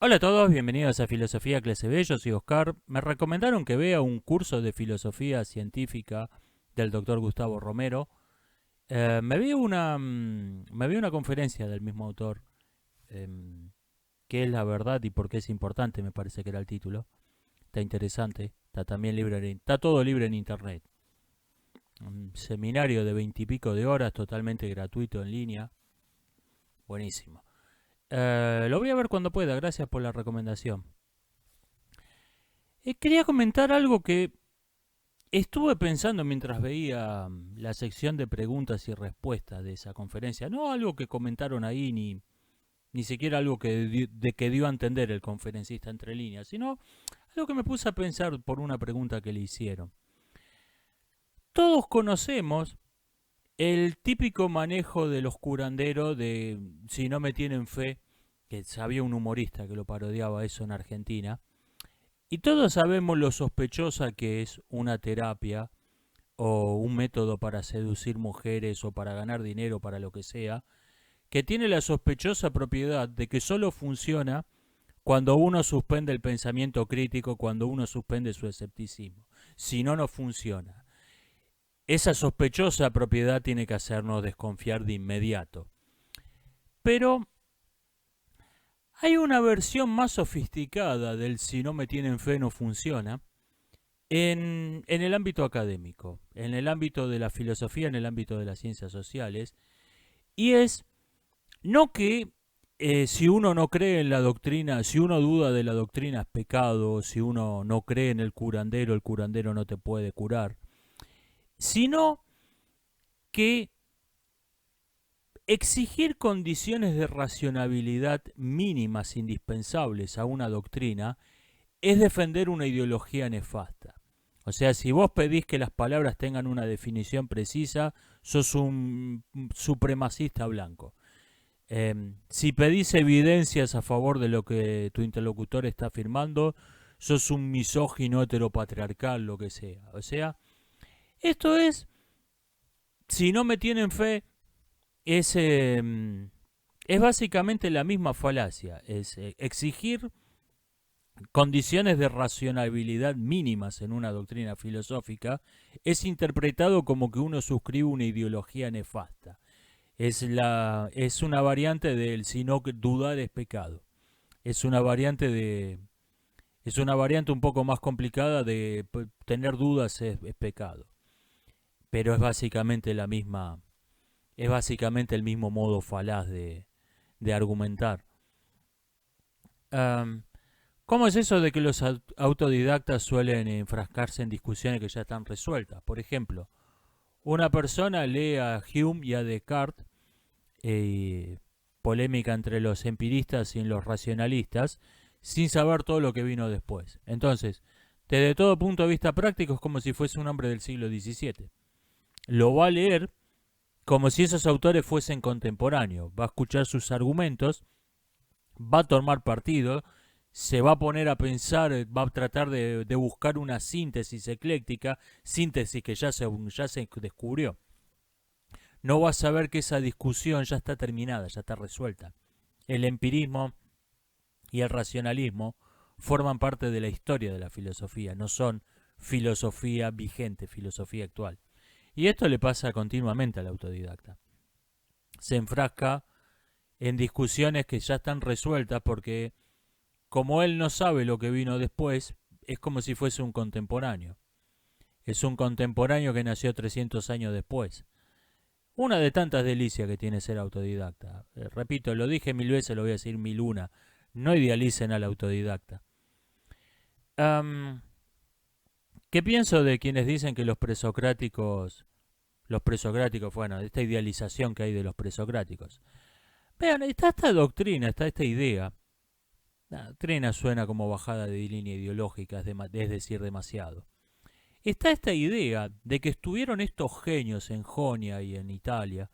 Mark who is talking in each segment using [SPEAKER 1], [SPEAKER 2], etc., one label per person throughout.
[SPEAKER 1] Hola a todos, bienvenidos a Filosofía Clase B, yo soy Oscar. Me recomendaron que vea un curso de filosofía científica del doctor Gustavo Romero. Me vi una conferencia del mismo autor, em, ¿qué es la verdad y por qué es importante? Me parece que era el título. Está interesante, está también libre, está todo libre en internet. Un seminario de 20 y pico de horas, totalmente gratuito en línea, buenísimo. Lo voy a ver cuando pueda, gracias por la recomendación. Quería comentar algo que estuve pensando mientras veía la sección de preguntas y respuestas de esa conferencia. No algo que comentaron ahí, ni siquiera algo que dio a entender el conferencista entre líneas, sino algo que me puse a pensar por una pregunta que le hicieron. Todos conocemos el típico manejo de los curanderos de si no me tienen fe, que había un humorista que lo parodiaba eso en Argentina. Y todos sabemos lo sospechosa que es una terapia o un método para seducir mujeres o para ganar dinero, para lo que sea, que tiene la sospechosa propiedad de que solo funciona cuando uno suspende el pensamiento crítico, cuando uno suspende su escepticismo. Si no, no funciona. Esa sospechosa propiedad tiene que hacernos desconfiar de inmediato. Pero hay una versión más sofisticada del si no me tienen fe no funciona en el ámbito académico, en el ámbito de la filosofía, en el ámbito de las ciencias sociales, y es no que si uno no cree en la doctrina, si uno duda de la doctrina es pecado, si uno no cree en el curandero no te puede curar, sino que exigir condiciones de racionalidad mínimas indispensables a una doctrina es defender una ideología nefasta. O sea, si vos pedís que las palabras tengan una definición precisa, sos un supremacista blanco. Si pedís evidencias a favor de lo que tu interlocutor está afirmando, sos un misógino heteropatriarcal, lo que sea. O sea, esto es, si no me tienen fe, es, es básicamente la misma falacia. Es exigir condiciones de racionalidad mínimas en una doctrina filosófica es interpretado como que uno suscribe una ideología nefasta. Es una variante del si no dudar es pecado. Es una variante de es una variante un poco más complicada de tener dudas es pecado, pero es básicamente el mismo modo falaz de argumentar. Um, ¿Cómo es eso de que los autodidactas suelen enfrascarse en discusiones que ya están resueltas? Por ejemplo, una persona lee a Hume y a Descartes, eh, polémica entre los empiristas y los racionalistas, sin saber todo lo que vino después. Entonces, desde todo punto de vista práctico, es como si fuese un hombre del siglo XVII. Lo va a leer como si esos autores fuesen contemporáneos, va a escuchar sus argumentos, va a tomar partido, se va a poner a pensar, va a tratar de buscar una síntesis ecléctica, síntesis que ya se descubrió. No va a saber que esa discusión ya está terminada, ya está resuelta. El empirismo y el racionalismo forman parte de la historia de la filosofía, no son filosofía vigente, filosofía actual. Y esto le pasa continuamente al autodidacta. Se enfrasca en discusiones que ya están resueltas porque como él no sabe lo que vino después, es como si fuese un contemporáneo. Es un contemporáneo que nació 300 años después. Una de tantas delicias que tiene ser autodidacta. Repito, lo dije mil veces, lo voy a decir mil una. No idealicen al autodidacta. Um, ¿Qué pienso de quienes dicen que bueno, esta idealización que hay de los presocráticos? Vean, está esta doctrina, está esta idea. La doctrina suena como bajada de línea ideológica, es decir, demasiado. Está esta idea de que estuvieron estos genios en Jonia y en Italia,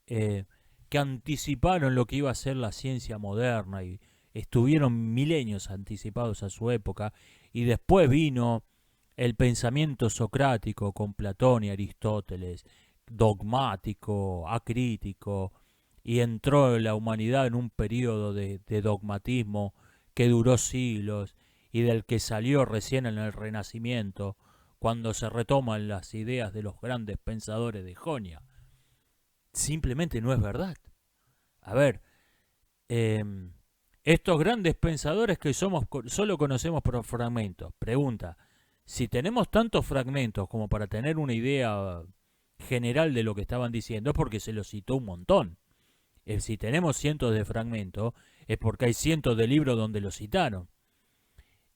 [SPEAKER 1] eh, que anticiparon lo que iba a ser la ciencia moderna y estuvieron milenios anticipados a su época, y después vino el pensamiento socrático con Platón y Aristóteles, dogmático, acrítico, y entró la humanidad en un periodo de dogmatismo que duró siglos y del que salió recién en el Renacimiento, cuando se retoman las ideas de los grandes pensadores de Jonia. Simplemente no es verdad. A ver, eh, estos grandes pensadores que solo conocemos por fragmentos. Pregunta, si tenemos tantos fragmentos como para tener una idea general de lo que estaban diciendo, es porque se los citó un montón. Si tenemos cientos de fragmentos, es porque hay cientos de libros donde los citaron.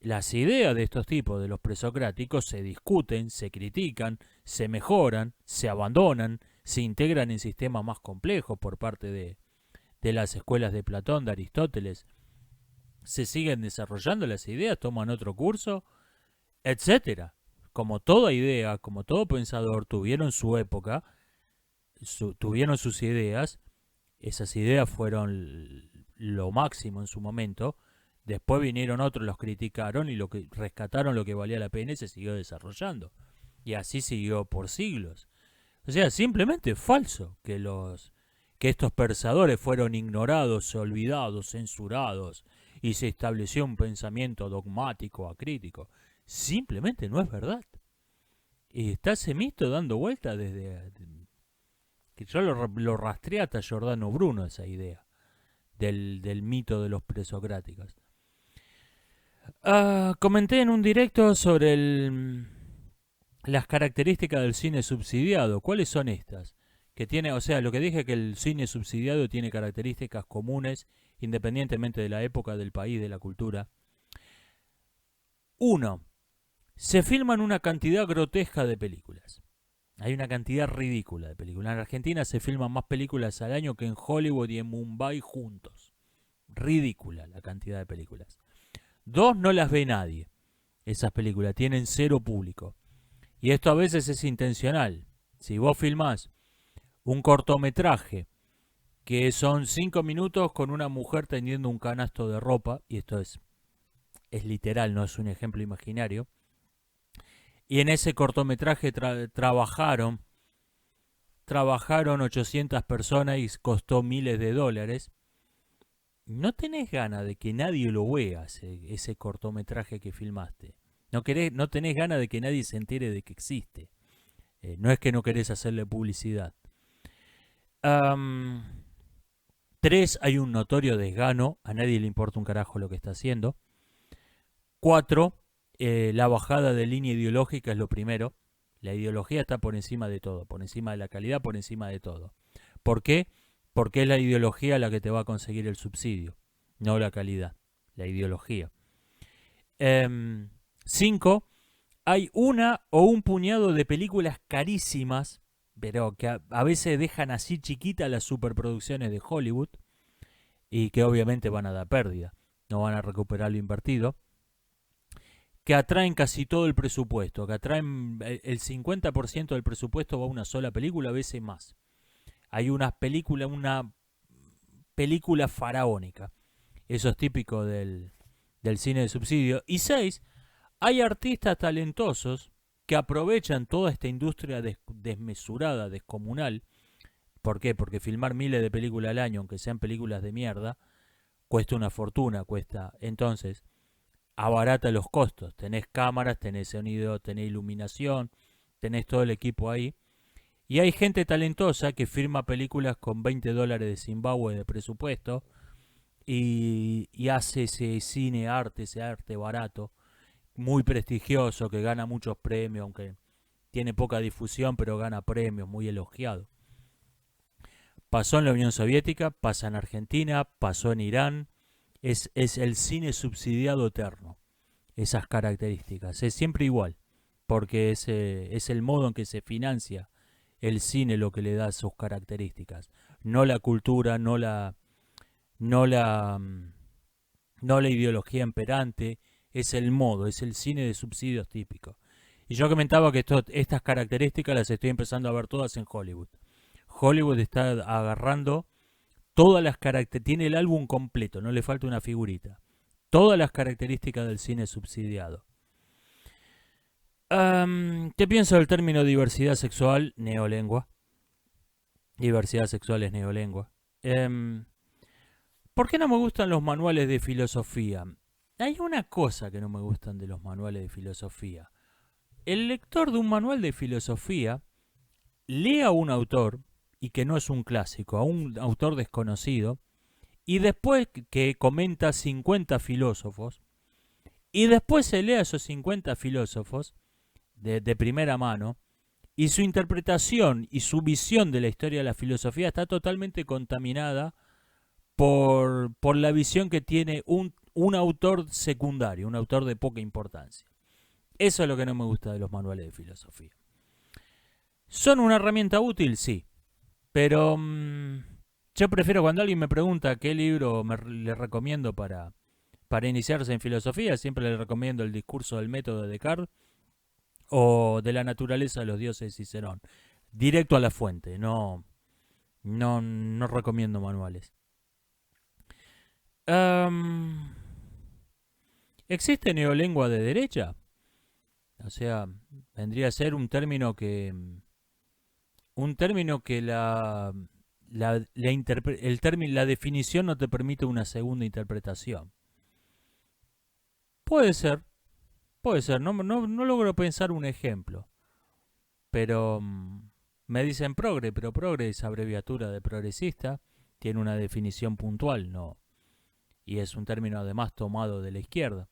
[SPEAKER 1] Las ideas de estos tipos, de los presocráticos, se discuten, se critican, se mejoran, se abandonan, se integran en sistemas más complejos por parte de las escuelas de Platón, de Aristóteles, se siguen desarrollando las ideas, toman otro curso, etcétera. Como toda idea, como todo pensador, tuvieron su época, tuvieron sus ideas, esas ideas fueron lo máximo en su momento, después vinieron otros, los criticaron y rescataron lo que valía la pena y se siguió desarrollando. Y así siguió por siglos. O sea, simplemente es falso que estos pensadores fueron ignorados, olvidados, censurados y se estableció un pensamiento dogmático, acrítico. Simplemente no es verdad. Y está ese mito dando vuelta desde que yo lo rastreé hasta Giordano Bruno, esa idea del mito de los presocráticos. Comenté en un directo sobre las características del cine subsidiado. ¿Cuáles son estas? Que tiene, o sea, lo que dije, que el cine subsidiado tiene características comunes independientemente de la época, del país, de la cultura. 1. Se filman una cantidad grotesca de películas. Hay una cantidad ridícula de películas. En Argentina se filman más películas al año que en Hollywood y en Mumbai juntos. Ridícula la cantidad de películas. 2. No las ve nadie. Esas películas tienen cero público. Y esto a veces es intencional. Si vos filmás un cortometraje que son 5 minutos con una mujer tendiendo un canasto de ropa, y esto es literal, no es un ejemplo imaginario, y en ese cortometraje trabajaron 800 personas y costó miles de dólares, no tenés ganas de que nadie lo vea, ese cortometraje que filmaste. No tenés ganas de que nadie se entere de que existe. No es que no querés hacerle publicidad. 3. Hay un notorio desgano. A nadie le importa un carajo lo que está haciendo. 4. La bajada de línea ideológica es lo primero. La ideología está por encima de todo. Por encima de la calidad, por encima de todo. ¿Por qué? Porque es la ideología la que te va a conseguir el subsidio. No la calidad. La ideología. 5. Hay una o un puñado de películas carísimas, pero que a veces dejan así chiquitas las superproducciones de Hollywood y que obviamente van a dar pérdida, no van a recuperar lo invertido, que atraen casi todo el presupuesto, que atraen el 50% del presupuesto va a una sola película, a veces más. Hay una película faraónica, eso es típico del cine de subsidio. Y 6. Hay artistas talentosos que aprovechan toda esta industria desmesurada, descomunal. ¿Por qué? Porque filmar miles de películas al año, aunque sean películas de mierda, cuesta una fortuna, Entonces, abarata los costos. Tenés cámaras, tenés sonido, tenés iluminación, tenés todo el equipo ahí. Y hay gente talentosa que firma películas con $20 de Zimbabue de presupuesto y hace ese arte barato, muy prestigioso, que gana muchos premios, aunque tiene poca difusión, pero gana premios, muy elogiado. Pasó en la Unión Soviética, pasa en Argentina, pasó en Irán. Es el cine subsidiado eterno. Esas características. Es siempre igual, porque es el modo en que se financia el cine lo que le da sus características. No la cultura, no la ideología imperante, es el modo, es el cine de subsidios típico. Y yo comentaba que estas características las estoy empezando a ver todas en Hollywood. Hollywood está agarrando todas las características, tiene el álbum completo, no le falta una figurita. Todas las características del cine subsidiado. ¿Qué pienso del término diversidad sexual? Neolengua. Diversidad sexual es neolengua. ¿Por qué no me gustan los manuales de filosofía? hay una cosa que no me gustan de los manuales de filosofía. El lector de un manual de filosofía lee a un autor, y que no es un clásico, a un autor desconocido, y después que comenta 50 filósofos, y después se lee a esos 50 filósofos de primera mano, y su interpretación y su visión de la historia de la filosofía está totalmente contaminada por la visión que tiene un autor secundario, un autor de poca importancia. Eso es lo que no me gusta de los manuales de filosofía. ¿Son una herramienta útil? Sí. Pero yo prefiero cuando alguien me pregunta qué libro le recomiendo para iniciarse en filosofía, siempre le recomiendo el discurso del método de Descartes o de la naturaleza de los dioses de Cicerón. Directo a la fuente, no recomiendo manuales. ¿Existe neolengua de derecha? O sea, vendría a ser un término que la definición no te permite una segunda interpretación. Puede ser, no logro pensar un ejemplo. Pero me dicen progre, pero progre es abreviatura de progresista, tiene una definición puntual, no. Y es un término además tomado de la izquierda.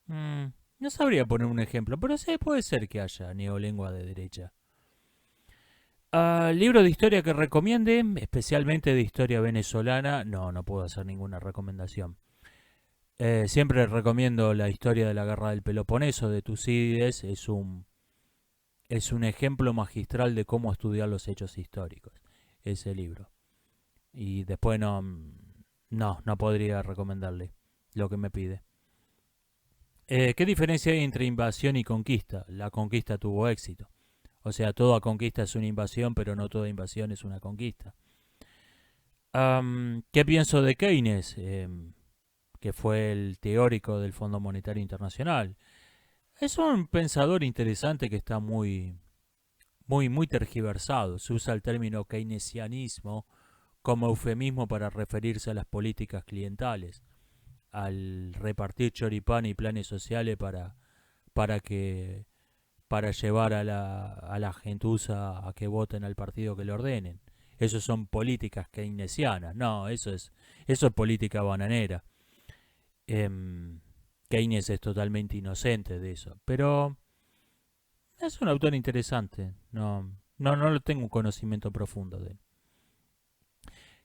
[SPEAKER 1] No sabría poner un ejemplo, pero sí puede ser que haya neolengua de derecha. Libro de historia que recomiende, especialmente de historia venezolana, no puedo hacer ninguna recomendación. Siempre recomiendo la historia de la guerra del Peloponeso de Tucídides, es un ejemplo magistral de cómo estudiar los hechos históricos, ese libro. Y después no podría recomendarle lo que me pide. ¿Qué diferencia hay entre invasión y conquista? La conquista tuvo éxito. O sea, toda conquista es una invasión, pero no toda invasión es una conquista. ¿Qué pienso de Keynes? Que fue el teórico del Fondo Monetario Internacional. Es un pensador interesante que está muy tergiversado. Se usa el término keynesianismo como eufemismo para referirse a las políticas clientales, al repartir choripán y planes sociales para llevar a la gentuza a que voten al partido que le ordenen. Eso son políticas keynesianas. No, eso es política bananera. Keynes es totalmente inocente de eso. Pero es un autor interesante. No tengo un conocimiento profundo de él.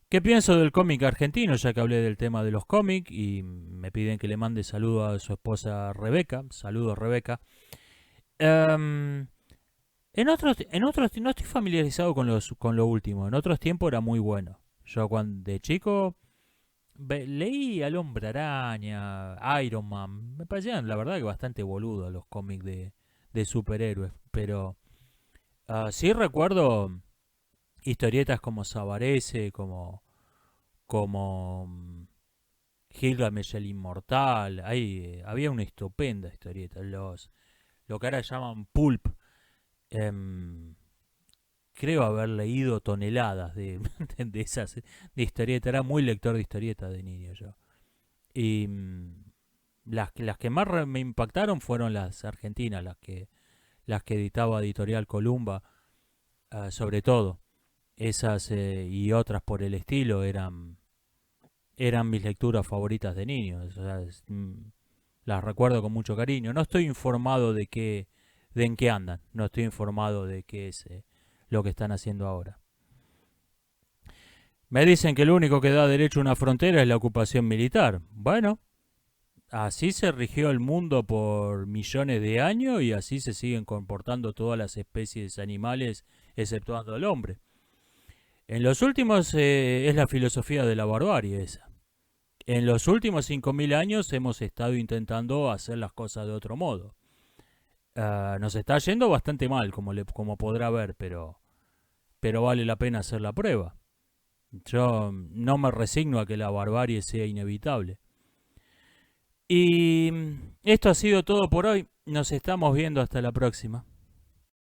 [SPEAKER 1] ¿Qué pienso del cómic argentino? Ya que hablé del tema de los cómics y me piden que le mande saludos a su esposa Rebeca. Saludos, Rebeca. En otros no estoy familiarizado con lo último. En otros tiempos era muy bueno. Yo cuando de chico leí al Hombre Araña, Iron Man. Me parecían la verdad que bastante boludos los cómics de superhéroes. Pero sí recuerdo historietas como Sabarese, como Gilgamesh el Inmortal. Ahí había una estupenda historieta. Lo que ahora llaman pulp. Creo haber leído toneladas de esas de historietas. Era muy lector de historietas de niño yo. Y las que más me impactaron fueron las argentinas, las que editaba Editorial Columba, sobre todo. Esas y otras por el estilo eran mis lecturas favoritas de niño. O sea, las recuerdo con mucho cariño. No estoy informado de en qué andan. No estoy informado de qué es lo que están haciendo ahora. Me dicen que lo único que da derecho a una frontera es la ocupación militar. Bueno, así se rigió el mundo por millones de años y así se siguen comportando todas las especies animales, exceptuando el hombre. En los últimos es la filosofía de la barbarie esa. En los últimos 5000 años hemos estado intentando hacer las cosas de otro modo. Nos está yendo bastante mal, como podrá ver, pero vale la pena hacer la prueba. Yo no me resigno a que la barbarie sea inevitable. Y esto ha sido todo por hoy. Nos estamos viendo hasta la próxima.